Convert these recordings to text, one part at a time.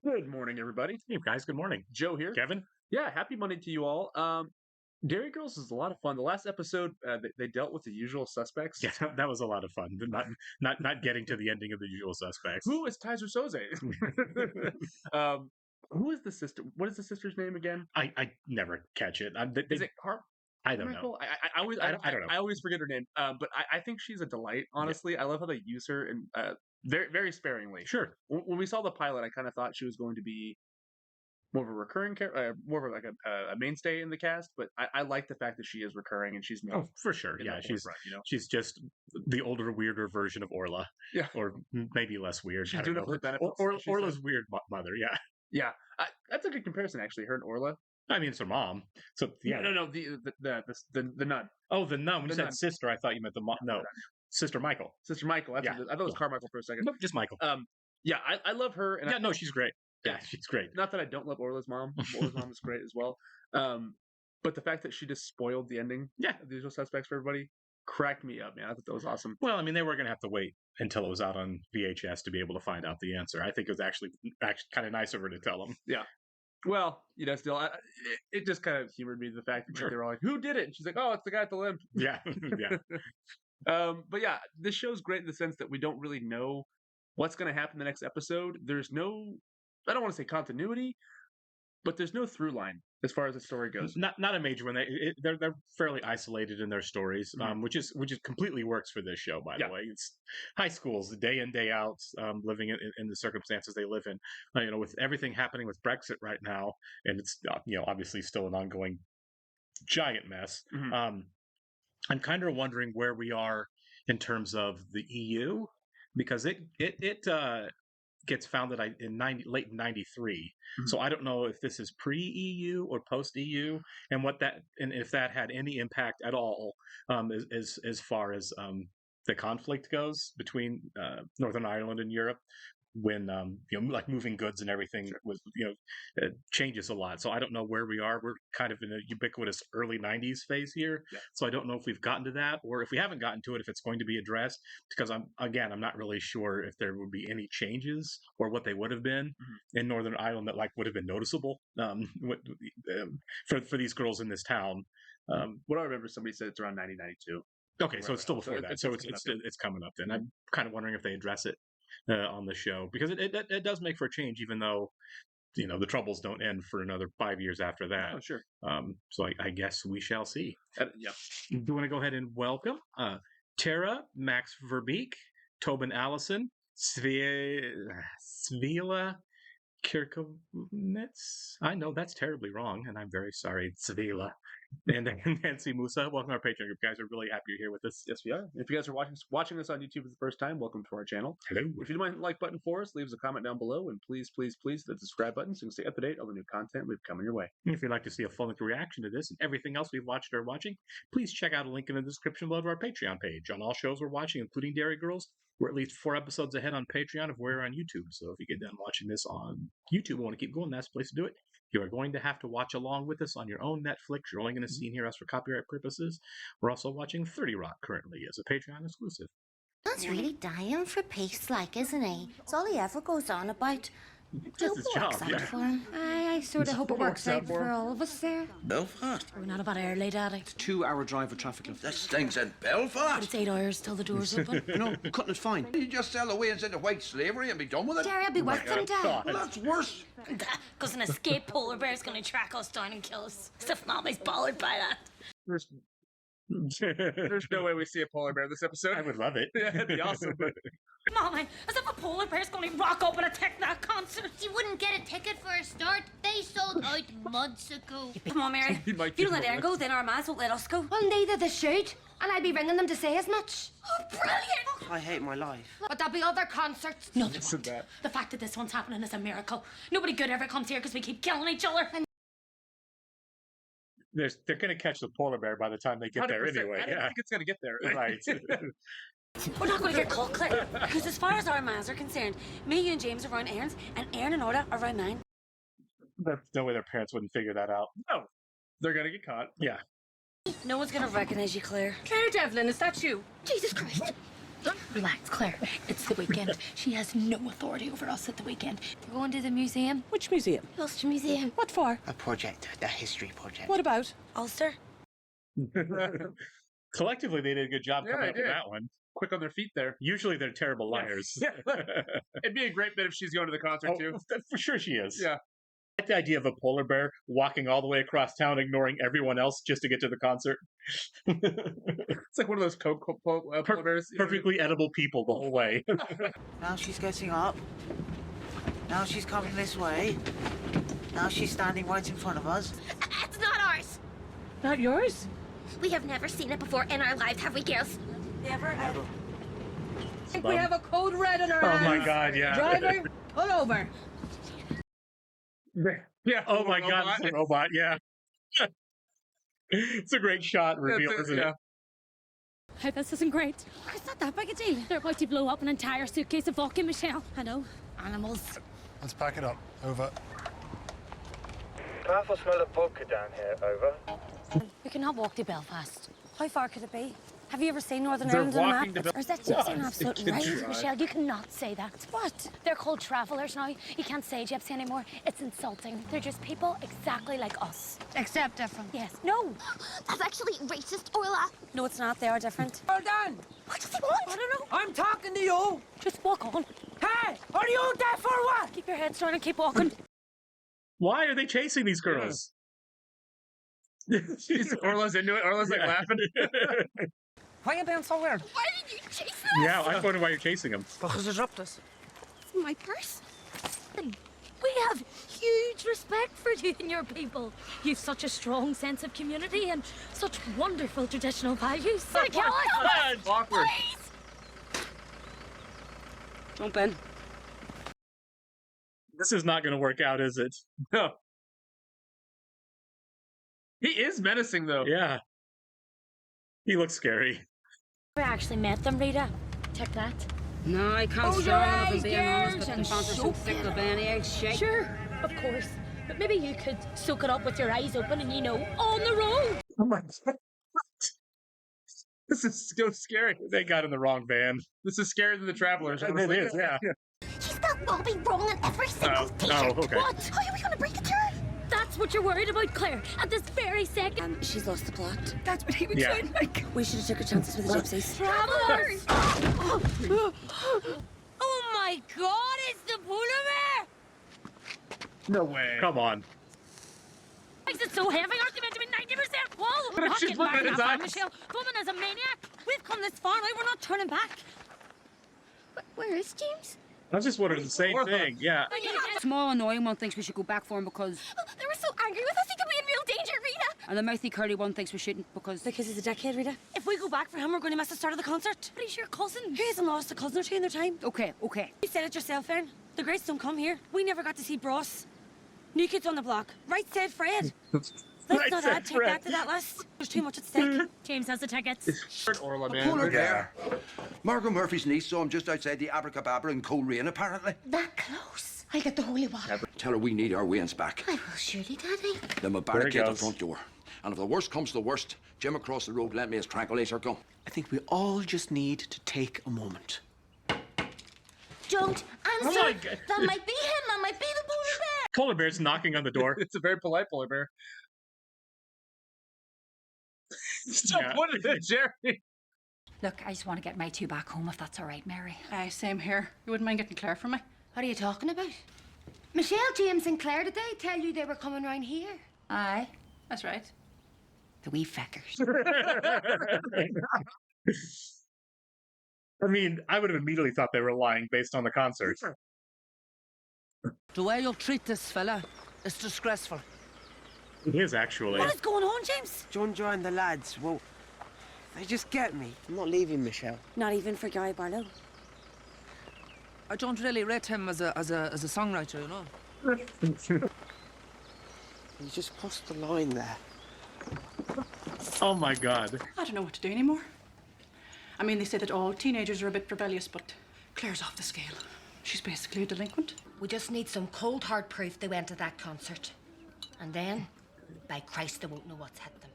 Good morning, everybody. Hey guys, good morning. Joe here. Kevin? Yeah, happy Monday to you all. Dairy Girls is a lot of fun. The last episode, they dealt with the usual suspects. Yeah, that was a lot of fun. But not getting to the ending of the usual suspects. Who is Tyser Soze? Who is the sister? What is the sister's name again? I never catch it. Is it I don't know. Carmichael? I don't know. I always forget her name. But I think she's a delight. Honestly, I love how they use her and very very sparingly. Sure. When we saw the pilot, I kind of thought she was going to be more of a recurring character, more of like a mainstay in the cast. But I like the fact that she is recurring and she's more Oh, for sure. in Yeah, the she's forefront, you know. she's just the older, weirder version of Orla. Yeah, Or maybe less weird. she's I doing don't it for know. the benefits. She Orla's said. weird mother. Yeah. Yeah, that's a good comparison actually. Her and Orla. I mean, it's her mom. So yeah. No, the nun, Oh, the nun. When you the said nun, sister, I thought you meant the mom. the No, nun. Sister Michael. Sister Michael. Yeah. I thought it was Yeah. Carmichael for a second. Nope, just Michael. Yeah, I love her, and Yeah, no, she's great. Yeah, yeah, she's great. not that I don't love Orla's mom. Orla's mom is great as well. But the fact that she just spoiled the ending Yeah. of the usual suspects for everybody cracked me up, man. I thought that was awesome. Well, I mean, they were going to have to wait until it was out on VHS to be able to find out the answer. I think it was actually kind of nice of her to tell them. Yeah. Well, still, it just kind of humored me the fact that Sure. they were all like, "Who did it?" And she's like, "Oh, it's the guy at the limp." Yeah, yeah. But yeah, this show's great in the sense that we don't really know what's going to happen the next episode. There's no, I don't want to say continuity, but there's no through line as far as the story goes. Not a major one. They're fairly isolated in their stories, Mhm. which is completely works for this show. By Yeah. the way, it's high schools, day in day out, living in the circumstances they live in. With everything happening with Brexit right now, and it's obviously still an ongoing giant mess. Mhm. I'm kind of wondering where we are in terms of the EU because it gets founded in late '93. Mhm. So I don't know if this is pre EU or post EU, and if that had any impact at all, as far as the conflict goes between Northern Ireland and Europe. When like moving goods and everything Sure. was changes a lot. So I don't know where we are. We're kind of in a ubiquitous early '90s phase here. Yeah. So I don't know if we've gotten to that, or if we haven't gotten to it, if it's going to be addressed. Because I'm not really sure if there would be any changes or what they would have been in Northern Ireland that would have been noticeable for these girls in this town. What I remember, somebody said it's around 1992. Okay, so it's still before that. So it's coming up then. I'm kind of wondering if they address it on the show because it does make for a change, even though the troubles don't end for another 5 years after that. Oh, sure. So I guess we shall see. Yeah. Do you want to go ahead and welcome Tara, Max Verbeek, Tobin Allison, Svila Kirkovnitz? I know that's terribly wrong, and I'm very sorry, Svila. And Nancy Musa. Welcome to our Patreon group, guys. We're really happy you're here with us. Yes, we are. If you guys are watching this on YouTube for the first time, welcome to our channel. Hello. If you don't mind the like button for us, leave us a comment down below, and please hit the subscribe button so you can stay up to date on the new content we've coming your way. If you'd like to see a full-length reaction to this and everything else we've watched or are watching, please check out a link in the description below to our Patreon page. On all shows we're watching, including Derry Girls, we're at least 4 episodes ahead on Patreon of where we're on YouTube. So if you get done watching this on YouTube and want to keep going, that's the place to do it. You are going to have to watch along with us on your own Netflix. You're only going to see and hear us for copyright purposes. We're also watching 30 Rock currently as a Patreon exclusive. That's really dying for peace, isn't he? It's all he ever goes on about. That's his job, Works out yeah. for him. I sort of hope it works out for him. all of us there. Belfast? We're not about early, Daddy. 2-hour drive with traffic lift. This thing's in But Belfast. it's 8 hours till the door's open. No, cutting it fine. You just sell away into white slavery and be done with it. Jerry, I'll be with them, Dad. Well, that's worse. Because an escaped polar bear's going to track us down and kill us. Stiff mommy's bothered by that. There's no way we see a polar bear this episode. I would love it. Yeah, it'd be awesome. But Mommy, as if a polar bear's going to rock up and attack that concert. You wouldn't get a ticket for a start. They sold out months ago. Come on, Mary. He might If you don't get let Aaron go, then our ma's won't let us go. Well, neither they should. And I'd be ringing them to say as much. Oh, brilliant! I hate my life. But there'll be other concerts. No, they Listen won't. to that. The fact that this one's happening is a miracle. Nobody good ever comes here because we keep killing each other. They're going to catch the polar bear by the time they get there 100%. anyway. I don't Yeah. think it's gonna get there. Right. We're not going to get caught, Claire. Because as far as our ma's are concerned, me, you, and James are around Aaron's, and Aaron and Orla are around mine. There's no way their parents wouldn't figure that out. No, they're gonna get caught. Yeah. No one's going to recognize you, Claire. Claire Devlin, is that you? Jesus Christ. Relax, Claire. It's the weekend. She has no authority over us at the weekend. We're going to the museum. Which museum? Ulster Museum. What for? A project, a history project. What about? Ulster. Collectively, they did a good job Yeah, coming they up with did. that one. Quick on their feet there. Usually, they're terrible liars. Yeah. It'd be a great bit if she's going to the concert too. For sure she is. Yeah. I like the idea of a polar bear walking all the way across town, ignoring everyone else just to get to the concert. It's like one of those Coke polar bears. Perfectly edible people the whole way. Now she's getting up. Now she's coming this way. Now she's standing right in front of us. It's not ours. Not yours? We have never seen it before in our lives, have we, girls? Never. I think we have a code red in our Oh eyes. my god, yeah. Driver, pull over. Yeah. Oh my god, robot. it's a robot, yeah. It's a great shot reveal, That's isn't yeah. it? Hey, this isn't great. It's not that big a deal. They're about to blow up an entire suitcase of vodka, Michelle. I know. Animals. Let's pack it up. Over. Powerful smell of vodka down here. Over. We cannot walk to Belfast. How far could it be? Have you ever seen Northern They're Ireland on a walking map? to Or is that just an Belfast. absolute They can right? try. Michelle, you cannot say that. What? They're called travelers now. You can't say gypsy anymore. It's insulting. They're just people exactly like us. Except different. Yes. No. That's actually racist, Orla. No, it's not. They are different. Well done. What does he want? I don't know. I'm talking to you. Just walk on. Hey, are you there for what? Keep your head straight and keep walking. Why are they chasing these girls? Orla's into it. Orla's like Yeah. laughing. Why are you being so weird? Why did you chase us? Yeah, I wonder why you're chasing them. Because they dropped us. My purse. We have huge respect for you and your people. You've such a strong sense of community and such wonderful traditional values. Awkward. Jump in. This is not going to work out, is it? No. He is menacing though. Yeah. He looks scary. I actually met them, Rita. Take that. No, I can't Close stand your them if I'm eyes, being honest, girls, but and the pants are so soak thick it. they'll be any eggs shake. Sure, of course. But maybe you could soak it up with your eyes open and, you know, on the road. Oh my god. This is so scary. They got in the wrong van. This is scarier than the Travelers. It honestly. is, yeah. He spelled Bobby wrong on every single t-shirt. okay. What? How are we going to break it to her? That's what you're worried about, Claire, at this very second. She's lost the plot. That's what he would Yeah. sound like. We should have took our chances with the gypsies. Travelers! Oh my god, it's the polar bear! No way. Come on. Makes it so heavy, aren't they meant to be 90% full? But We're if not she's getting back looking at that far, his eyes. Michelle. Woman is a maniac. We've come this far now. We're not turning back. Where is James? I was just wondering the same Orla. thing. Yeah. Small, annoying one thinks we should go back for him because. They were so angry with us, he could be in real danger, Rita. And the mouthy curly one thinks we shouldn't because. Because he's a dickhead, Rita. If we go back for him, we're going to miss the start of the concert. But he's your cousin. Who hasn't lost a cousin or two in their time? Okay, okay. You said it yourself, Erin. The greats don't come here. We never got to see Bros. New kids on the block. Right said Fred. Let's Right not said add take Fred. that to that list. There's too much at stake. James has the tickets. Orla, A man. polar bear. Margot Murphy's niece saw him just outside the Abracadabra in Coleraine, apparently. That close. I'll get the holy water. Tell her we need our wains back. I will surely, Daddy. Then we'll There it barricade the goes. front door. And if the worst comes to the worst, Jim across the road lent me his tranquilizer gun. I think we all just need to take a moment. Don't answer. Oh my God. That might be him. That might be the polar bear. Polar bear's knocking on the door. It's a very polite polar bear. Stop Yeah. pointing at Jerry. Look, I just want to get my two back home if that's all right, Mary. Aye, same here. You wouldn't mind getting Claire for me? What are you talking about? Michelle, James, and Claire, did they tell you they were coming round here? Aye, that's right. The wee feckers. I mean, I would have immediately thought they were lying based on the concert. The way you'll treat this fella is disgraceful. It is actually. What is going on, James? John and the lads, well, they just get me. I'm not leaving, Michelle. Not even for Gary Barlow. I don't really rate him as a songwriter, you know. You just crossed the line there. Oh my god. I don't know what to do anymore. I mean, they say that all teenagers are a bit rebellious, but Claire's off the scale. She's basically a delinquent. We just need some cold hard proof they went to that concert. And then, by Christ, they won't know what's hit them.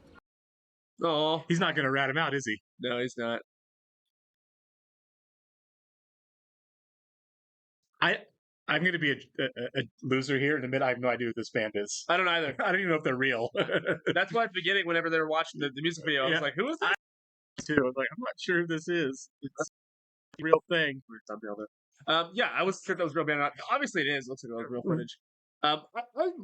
Oh, He's not going to rat him out, is he? no, he's not. I'm going to be a loser here and admit I have no idea who this band is. I don't either. I don't even know if they're real. That's why at the beginning, whenever they were watching the music video, I was like, who is that? Too. I was like, I'm not sure who this is. It's a real thing. Yeah, I was sure that was real band. Obviously, it is. It looks like real footage. I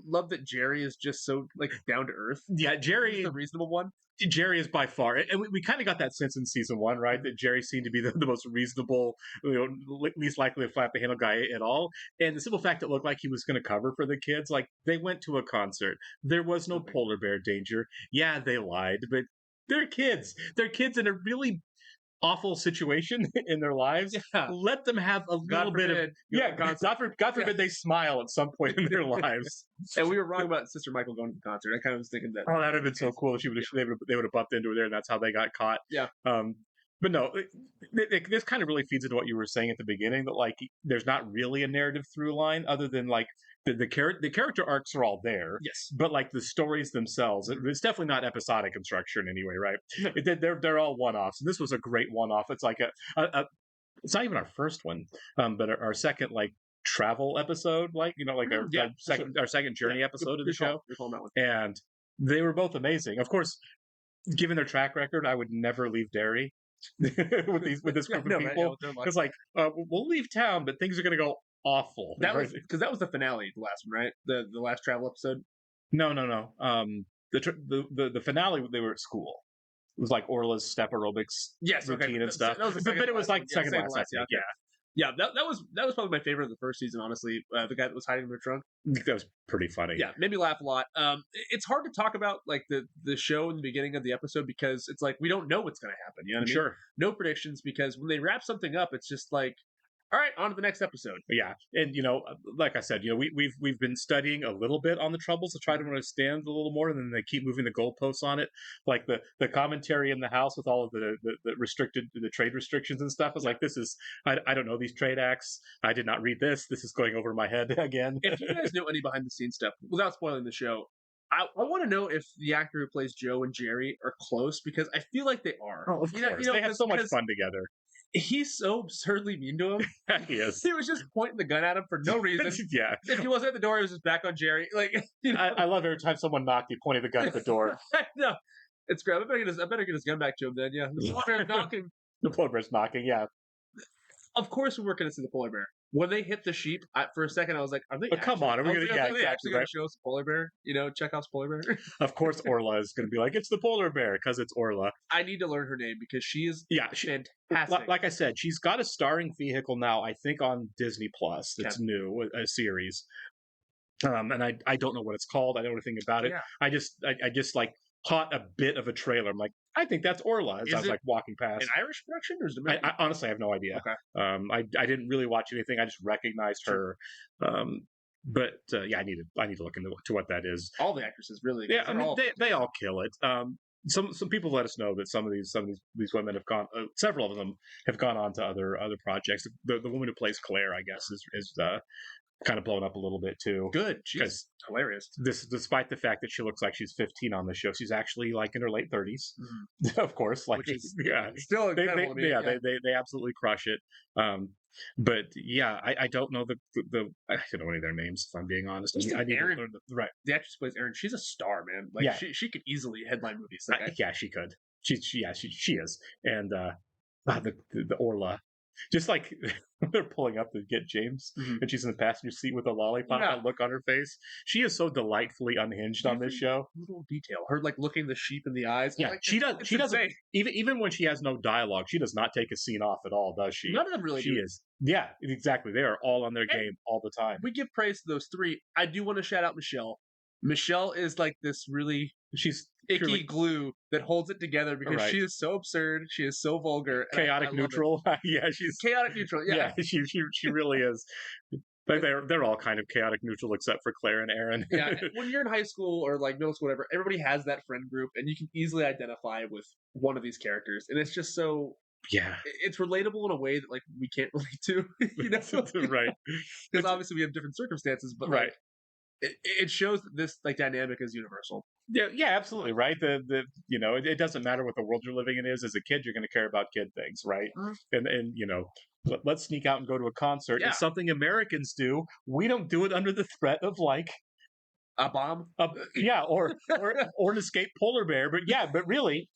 love that Jerry is just so like down to earth. Yeah, Jerry is the reasonable one. Jerry is by far, and we kind of got that sense in season 1, right? That Jerry seemed to be the most reasonable, least likely to flap the handle guy at all. And the simple fact that it looked like he was going to cover for the kids, like they went to a concert, there was no polar bear danger. Yeah, they lied, but they're kids. They're kids in a really awful situation in their lives. Yeah. Let them have a little bit of God forbid they smile at some point in their lives. And we were wrong about Sister Michael going to the concert. I kind of was thinking that. Oh, that would have been so cool if they would have bumped into her there, and that's how they got caught. Yeah. But no, this kind of really feeds into what you were saying at the beginning, that like there's not really a narrative through line other than like the character arcs are all there. Yes. But like the stories themselves, it's definitely not episodic in structure in any way, right? No. They're all one-offs. And this was a great one-off. It's like it's not even our first one, but our second like travel episode, like our second journey episode of the show. And they were both amazing. Of course, given their track record, I would never leave Derry with this group of people. Because we'll leave town, but things are going to go awful. That was because that was the finale, the last one, right? The last travel episode. No. The finale, they were at school. It was like Orla's step aerobics routine and stuff. But it was like second last. Yeah, that was probably my favorite of the first season, honestly. The guy that was hiding in the trunk. That was pretty funny. Yeah, made me laugh a lot. It's hard to talk about like the show in the beginning of the episode because it's like we don't know what's going to happen. You know what I mean? Sure. No predictions because when they wrap something up, it's just like, all right, on to the next episode. Yeah, and like I said, we've been studying a little bit on the Troubles to try to understand a little more, and then they keep moving the goalposts on it. Like the commentary in the House with all of the trade restrictions and stuff is like, this is I don't know these trade acts. I did not read this. This is going over my head again. If you guys know any behind the scenes stuff, without spoiling the show, I want to know if the actor who plays Joe and Jerry are close because I feel like they are. Oh, of course, they have so much fun together. He's so absurdly mean to him. He is. He was just pointing the gun at him for no reason. Yeah. If he wasn't at the door, he was just back on Jerry. Like, I love every time someone knocked, he pointed the gun at the door. No, it's great. I better get his gun back to him then. Yeah, the polar bear's knocking. The polar bear's knocking. Yeah. Of course, we weren't going to see the polar bear. When they hit the sheep, for a second, I was like, "Are they? Come on, are we going to? Yeah, actually going to show us the polar bear? Chekhov's polar bear." Of course, Orla is going to be like, "It's the polar bear," because it's Orla. I need to learn her name because she is fantastic. Like I said, she's got a starring vehicle now. I think on Disney Plus. It's new, a series. And I don't know what it's called. I don't know anything about it. Yeah. I just like caught a bit of a trailer. I'm like, I think that's Orla as I was like walking past. An Irish production or is it I honestly have no idea. Okay. I didn't really watch anything. I just recognized her. But I need to look into what that is. All the actresses really. Yeah, I mean, they all kill it. Some people let us know that some of these women have gone. Several of them have gone on to other projects. The woman who plays Claire, I guess, is kind of blown up a little bit too. Good, she's hilarious. Despite the fact that she looks like she's 15 on the show, she's actually like in her late 30s. Mm-hmm. Of course, like still incredible. They absolutely crush it. But yeah, I don't know the I don't know any of their names if I'm being honest. I need Erin, to learn right. The actress plays Erin. She's a star, man. Like she could easily headline movies. Yeah, she could. She is. And the Orla. Just like they're pulling up to get James, and she's in the passenger seat with a lollipop, that look on her face. She is so delightfully unhinged on this show. Little detail, her like looking the sheep in the eyes. Yeah, she doesn't. Even when she has no dialogue, she does not take a scene off at all, does she? None of them really. She is. Yeah, exactly. They are all on their game all the time. We give praise to those three. I do want to shout out Michelle. Michelle is like this really. She's icky glue that holds it together because she is so absurd. She is so vulgar. Chaotic neutral. Yeah, she's chaotic neutral. Yeah, she really is. But they're all kind of chaotic neutral except for Claire and Aaron. Yeah, when you're in high school or like middle school, whatever, everybody has that friend group, and you can easily identify with one of these characters, and it's just so. Yeah, it's relatable in a way that like we can't relate to, right? Because obviously we have different circumstances, but right. It shows that this like dynamic is universal. Yeah, absolutely, right. It doesn't matter what the world you're living in is. As a kid, you're going to care about kid things, right? And let's sneak out and go to a concert. Yeah. It's something Americans do. We don't do it under the threat of like a bomb. Or an escaped polar bear. But really,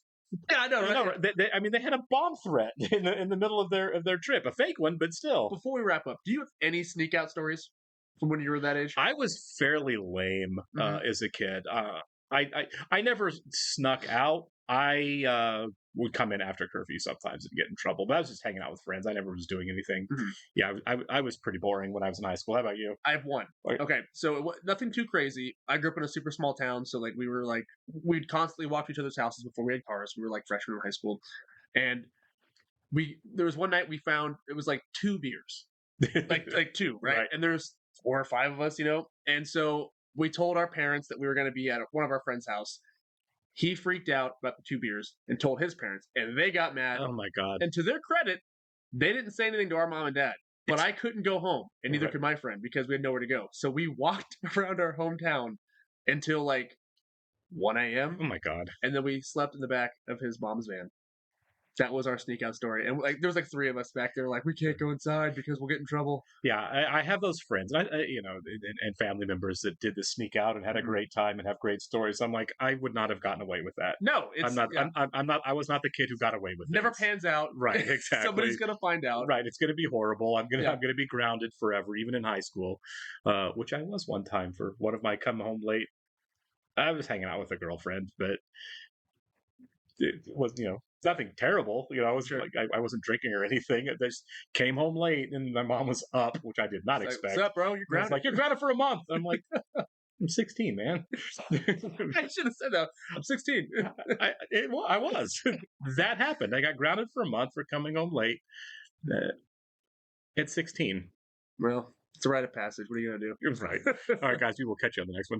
yeah, I know. Right? They had a bomb threat in the middle of their trip, a fake one, but still. Before we wrap up, do you have any sneak out stories from when you were that age? I was fairly lame as a kid. I never snuck out. I would come in after curfew sometimes and get in trouble, but I was just hanging out with friends. I never was doing anything. Yeah, I was pretty boring when I was in high school. How about you? I have one. Okay, so nothing too crazy. I grew up in a super small town, so like we'd constantly walk to each other's houses before we had cars. We were like freshmen in high school, and there was one night we found it was like 2 beers, like 2, right? And there's 4 or 5 of us, and so we told our parents that we were going to be at one of our friends' house. He freaked out about the 2 beers and told his parents, and they got mad. Oh my God. And to their credit, they didn't say anything to our mom and dad. But I couldn't go home, and neither could my friend because we had nowhere to go. So we walked around our hometown until like 1 a.m. Oh my God. And then we slept in the back of his mom's van. That was our sneak out story. And like there was like 3 of us back there like, we can't go inside because we'll get in trouble. Yeah, I have those friends, and family members that did the sneak out and had a great time and have great stories. I'm like, I would not have gotten away with that. No, I'm not. Yeah. I'm not. I was not the kid who got away with it. Never pans out. Right, exactly. Somebody's gonna find out. Right, it's gonna be horrible. I'm gonna be grounded forever, even in high school, which I was one time for one of my come home late. I was hanging out with a girlfriend, but it was nothing terrible. I was like I wasn't drinking or anything. I just came home late and my mom was up, which I did not expect. What's up, bro? You're grounded. Like, you're grounded for a month. I'm like, I'm 16, man. I should have said that. I'm 16. I was. That happened. I got grounded for a month for coming home late at 16. Well, it's a rite of passage. What are you going to do? You're right. All right, guys, we will catch you on the next one.